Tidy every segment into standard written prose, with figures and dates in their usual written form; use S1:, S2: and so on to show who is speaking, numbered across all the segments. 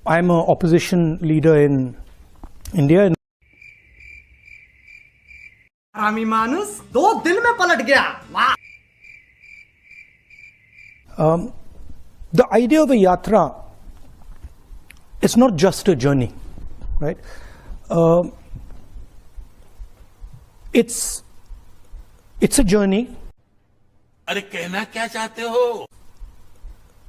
S1: I'm an opposition leader in India.
S2: हरामी मानुस 2 दिन में पलट गया। वाह!
S1: The idea of a yatra is not just a journey, right? It's a journey.
S3: अरे कहना क्या चाहते हो?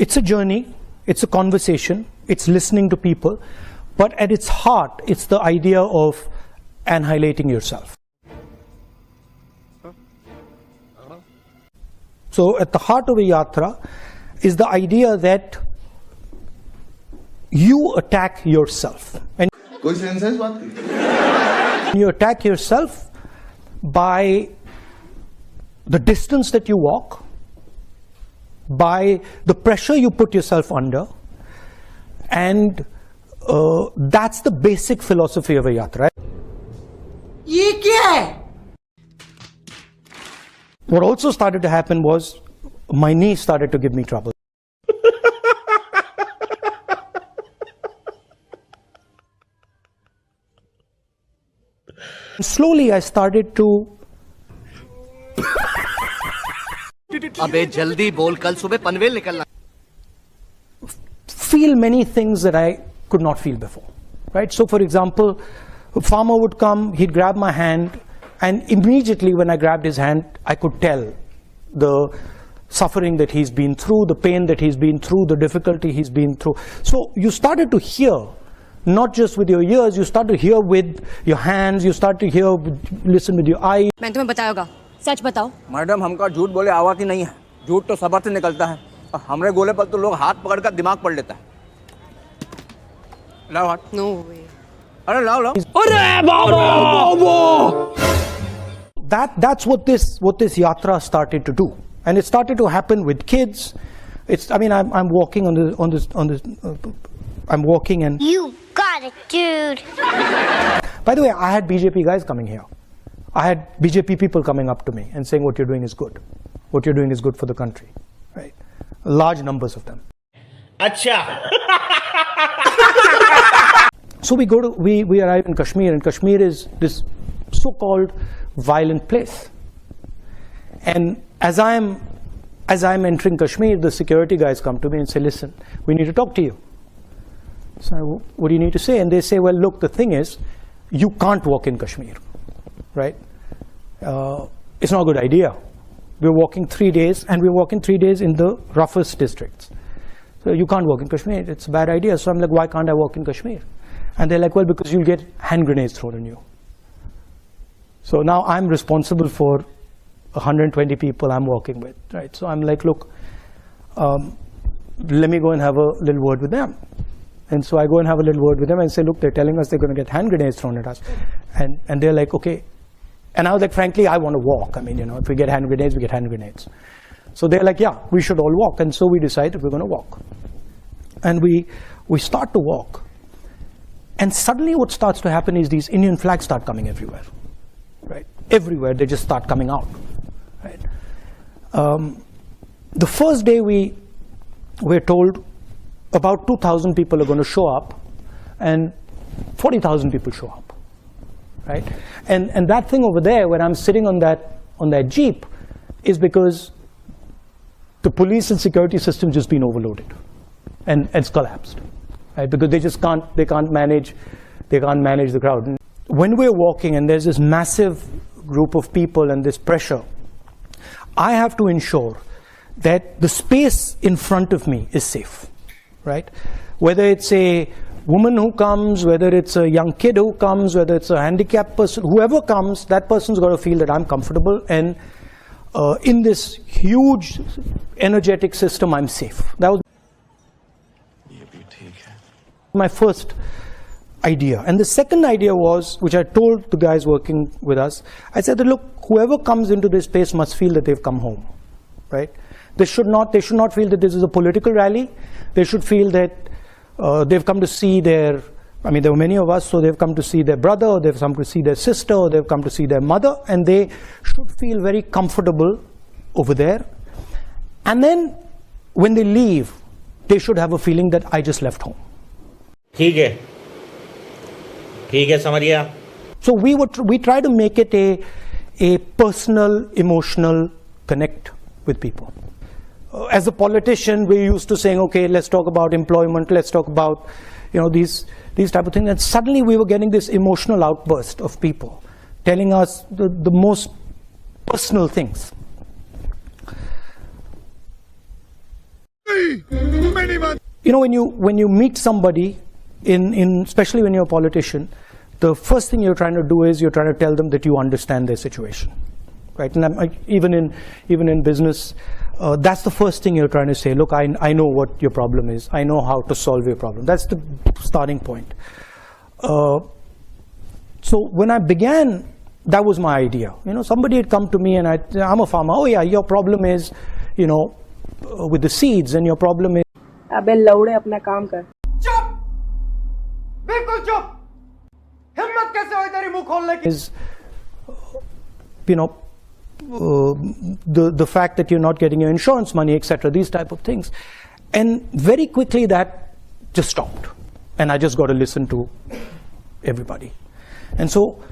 S1: It's a journey. It's a conversation. It's listening to people, but at its heart, it's the idea of annihilating yourself. So at the heart of a yatra is the idea that you attack yourself. And
S4: कोई sense है इस बात की?
S1: you attack yourself by the distance that you walk, by the pressure you put yourself under, and that's the basic philosophy of a yatra.
S2: ये क्या है?
S1: What also started to happen was my knee started to give me trouble. Slowly I started to
S5: अबे जल्दी बोल, कल सुबह पनवेल निकलना।
S1: feel many things that I could not feel before, right? So for example, a farmer would come, he'd grab my hand, and immediately when I grabbed his hand, I could tell the suffering that he's been through, the pain that he's been through, the difficulty he's been through. So you started to hear, not just with your ears, you start to hear with your hands, you start to hear, listen with your eyes.
S6: मैं तुम्हें बताऊंगा, सच बताओ।
S7: Madam, हमका झूठ बोले आवाज ही नहीं है। झूठ तो सबर से निकलता है। हमरे गोले पर तो लोग हाथ पकड़कर दिमाग पढ़ लेता है। लाओ हाथ।
S6: नो वे।
S7: अरे लाओ लाओ।
S1: अरे बाबा! That's what this yatra started to do, and it started to happen with kids. I'm walking on this. I'm walking and.
S8: You got it, dude.
S1: By the way, I had BJP guys coming here. I had BJP people coming up to me and saying, "What you're doing is good. What you're doing is good for the country." Right? Large numbers of them.
S3: अच्छा।
S1: So we arrive in Kashmir, and Kashmir is this so-called violent place. And as I'm entering Kashmir, the security guys come to me and say, "Listen, we need to talk to you." So what do you need to say? And they say, "Well, look, the thing is, you can't walk in Kashmir, right? It's not a good idea. We're walking 3 days, and we're walking 3 days in the roughest districts. So you can't walk in Kashmir. It's a bad idea." So I'm like, "Why can't I walk in Kashmir?" And they're like, "Well, because you'll get hand grenades thrown on you." So now I'm responsible for 120 people I'm walking with, right? So I'm like, "Look, let me go and have a little word with them." And so I go and have a little word with them and say, "Look, they're telling us they're going to get hand grenades thrown at us." And they're like, "Okay." And I was like, frankly, I want to walk. I mean, if we get hand grenades, we get hand grenades. So they're like, "Yeah, we should all walk." And so we decided we're going to walk. And we start to walk. And suddenly what starts to happen is these Indian flags start coming everywhere, right? Everywhere, they just start coming out, right? The first day we're told about 2,000 people are going to show up, and 40,000 people show up, right? And that thing over there, when I'm sitting on that jeep, is because the police and security system just been overloaded, and it's collapsed, right? Because they can't manage the crowd. And when we're walking and there's this massive group of people and this pressure, I have to ensure that the space in front of me is safe, right? Whether it's a woman who comes, whether it's a young kid who comes, whether it's a handicapped person, whoever comes, that person's got to feel that I'm comfortable, and in this huge energetic system, I'm safe. That was my first idea. And the second idea was, which I told the guys working with us, I said that, look, whoever comes into this space must feel that they've come home, right? They should not feel that this is a political rally. They should feel that they've come to see there were many of us, so they've come to see their brother, or they've come to see their sister, or they've come to see their mother, and they should feel very comfortable over there. And then when they leave, they should have a feeling that I just left home.
S3: ठीक है समझ गया.
S1: So we try to make it a personal, emotional connect with people. As a politician, we're used to saying, okay, let's talk about employment, let's talk about, these type of things. And suddenly we were getting this emotional outburst of people telling us the most personal things. When you meet somebody, especially when you're a politician, the first thing you're trying to do is you're trying to tell them that you understand their situation, right? And even in business, that's the first thing you're trying to say. Look, I know what your problem is. I know how to solve your problem. That's the starting point. So when I began, that was my idea. Somebody had come to me and I'm a farmer. Oh yeah, your problem is, with the seeds, and your problem is.
S9: अबे लौड़े अपना काम कर.
S2: चुप, बिल्कुल चुप. हिम्मत कैसे हुई तेरी मुंह खोलने की?
S1: Is the fact that you're not getting your insurance money, etc. These type of things, and very quickly that just stopped, and I just got to listen to everybody. And so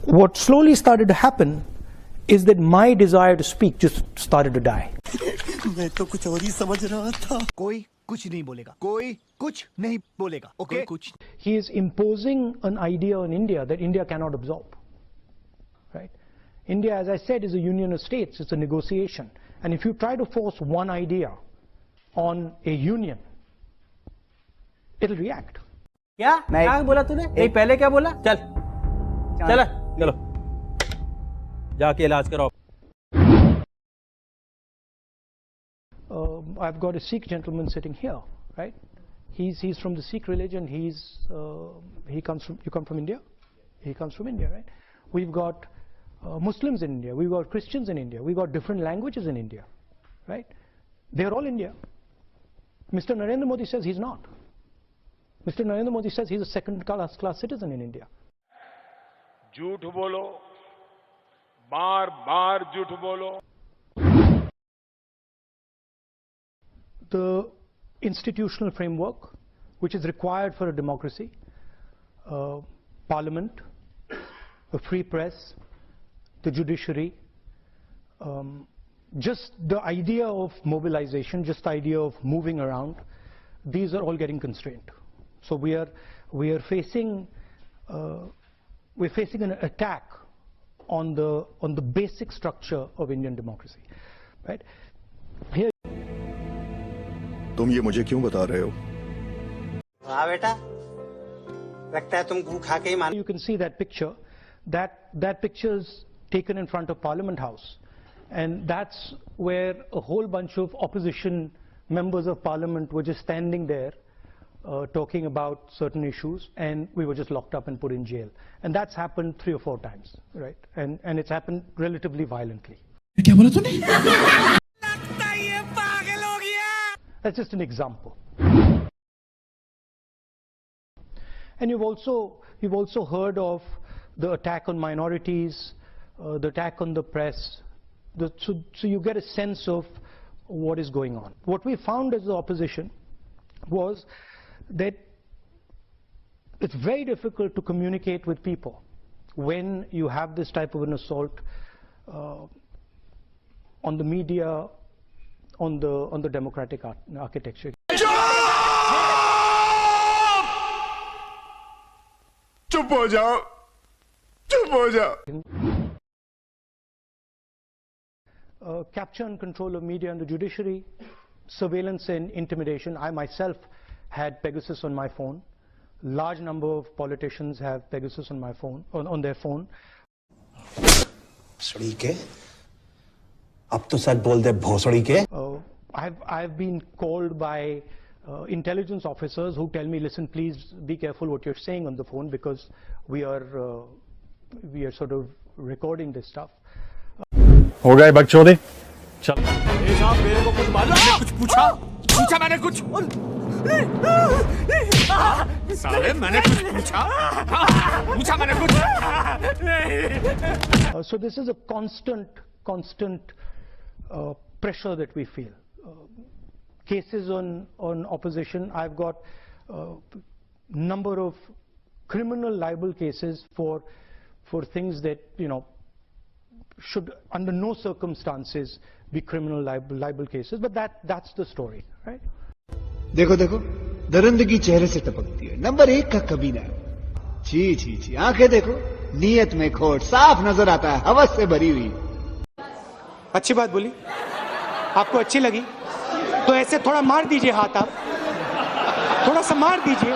S1: what slowly started to happen is that my desire to speak just started to die.
S5: मैं तो कुछ और ही समझ रहा था. कोई कुछ नहीं बोलेगा. कोई कुछ नहीं बोलेगा. Okay?
S1: He is imposing an idea on India that India cannot absorb. Right? India, as I said, is a union of states. It's a negotiation. And if you try to force one idea on a union, it'll react.
S2: क्या? क्या बोला तूने? नहीं पहले क्या बोला?
S7: चलो जाके इलाज कराओ.
S1: I've got a Sikh gentleman sitting here, right? He's from the Sikh religion. You come from India? He comes from India, right? We've got Muslims in India. We've got Christians in India. We've got different languages in India, right? They're all India. Mr. Narendra Modi says he's not. Mr. Narendra Modi says he's a second-class citizen in India.
S3: झूठ बोलो, बार-बार झूठ बोलो.
S1: The institutional framework which is required for a democracy, parliament, a free press, the judiciary, just the idea of mobilization, just the idea of moving around, these are all getting constrained. So we are facing an attack on the basic structure of Indian democracy, right? Here
S4: तुम ये मुझे क्यों बता रहे हो?
S2: हाँ बेटा, लगता है तुम गू खा के ही मान.
S1: You can see that picture. That picture is taken in front of Parliament House, and that's where a whole bunch of opposition members of Parliament were just standing there, talking about certain issues, and we were just locked up and put in jail. And that's happened 3 or 4 times, right? And it's happened relatively violently.
S5: क्या बोला तूने?
S1: That's just an example. And you've also heard of the attack on minorities, the attack on the press. So you get a sense of what is going on. What we found as the opposition was that it's very difficult to communicate with people when you have this type of an assault on the media, on the democratic architecture.
S4: चुप हो जाओ, चुप हो जाओ.
S1: Capture and control of media and the judiciary, surveillance and intimidation. I myself had Pegasus on my phone. Large number of politicians have Pegasus on my phone, on their phone.
S5: भोसड़ी के, अब तो सच बोल दे भोसड़ी के.
S1: I've been called by intelligence officers who tell me, listen, please be careful what you're saying on the phone because we are sort of recording this stuff.
S10: हो गए बकचोदी. चल.
S7: साहब मेरे को कुछ मालूम है? कुछ पूछा मैंने कुछ. साले मैंने कुछ पूछा मैंने कुछ.
S1: So this is a constant pressure that we feel. Cases on opposition. I've got number of criminal libel cases for things that, you know, should under no circumstances be criminal libel cases. But that's the story, right?
S2: देखो देखो दरिंदगी चेहरे से टपकती है। Number 1 का कमीना। छी छी छी, आंखें देखो, नीयत में खोट साफ नजर आता है, हवस से भरी हुई।
S11: अच्छी बात बोली, आपको अच्छी लगी तो ऐसे थोड़ा मार दीजिए हाथ, आप थोड़ा सा मार दीजिए।